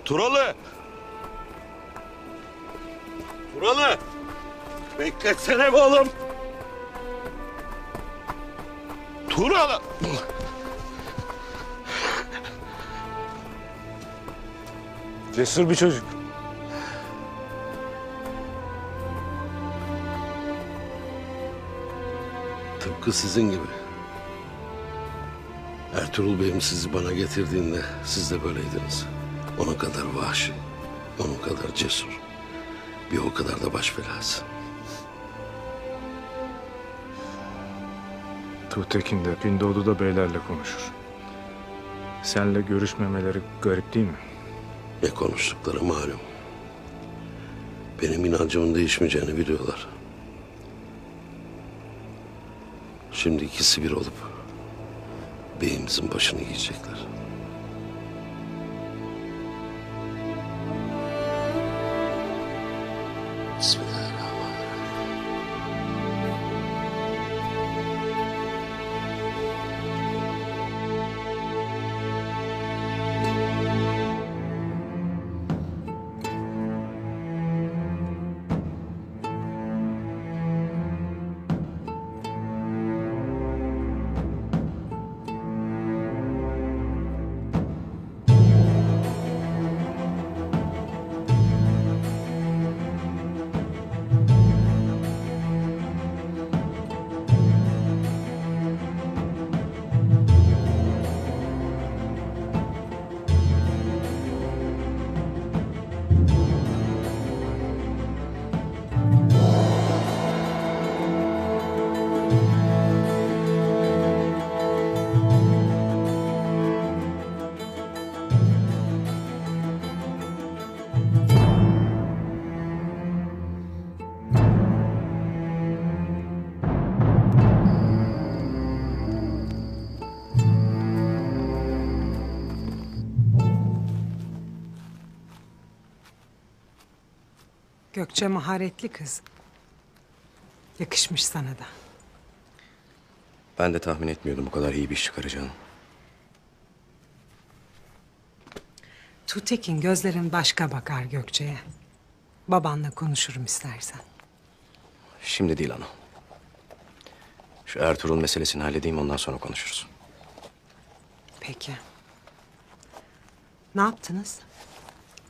Turalı! Turalı! Bekletsene be oğlum! Turalı! Cesur bir çocuk. Tıpkı sizin gibi. Ertuğrul Bey'im sizi bana getirdiğinde siz de böyleydiniz. Onun kadar vahşi, onun kadar cesur. Bir o kadar da baş belası. Tuğtekin de Gündoğdu da beylerle konuşur. Senle görüşmemeleri garip değil mi? Ne konuştukları malum. Benim inancımın değişmeyeceğini biliyorlar. Şimdi ikisi bir olup beyimizin başını yiyecekler. Bismillahirrahmanirrahim. Gökçe maharetli kız. Yakışmış sana da. Ben de tahmin etmiyordum bu kadar iyi bir iş çıkaracağını. Tuğtekin gözlerin başka bakar Gökçe'ye. Babanla konuşurum istersen. Şimdi değil ana. Şu Ertuğrul meselesini halledeyim, ondan sonra konuşuruz. Peki. Ne yaptınız?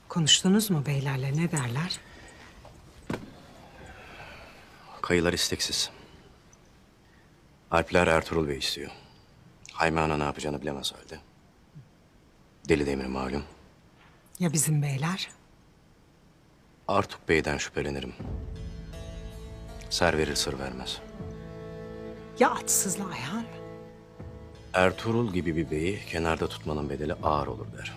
Konuştunuz mu beylerle, ne derler? Kayılar isteksiz. Alpler Ertuğrul Bey istiyor. Hayme Ana ne yapacağını bilemez halde. Deli Demir malum. Ya bizim beyler? Artuk Bey'den şüphelenirim. Ser verir sır vermez. Ya atsızla Ayhan? Ertuğrul gibi bir beyi kenarda tutmanın bedeli ağır olur der.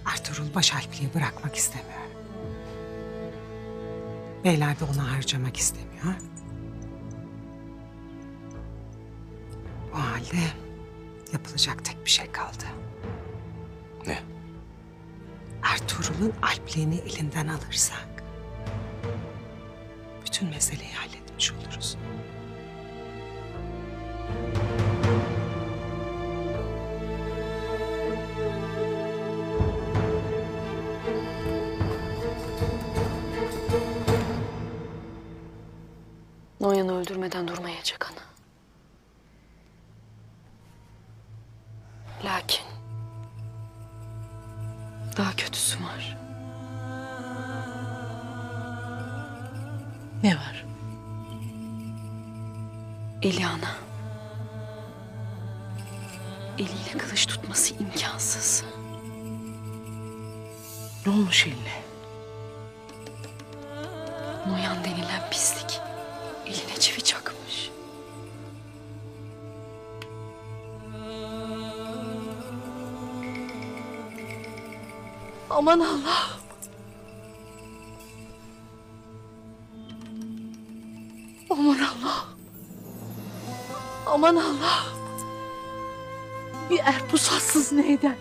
Ertuğrul Başalpli'yi bırakmak istemiyor. Beyler de onu harcamak istemiyor. O halde yapılacak tek bir şey kaldı. Ne? Ertuğrul'un Alpliğini elinden alırsak bütün meseleyi halletmiş oluruz. Noyan'ı öldürmeden durmayacak ana. Lakin daha kötüsü var. Ne var? İlyana. Eliyle kılıç tutması imkansız. Ne olmuş eline? Noyan denilen pislik eline çivi çakmış. Aman Allah'ım. Aman Allah'ım. Aman Allah'ım. Bir erpusatsız ne eder?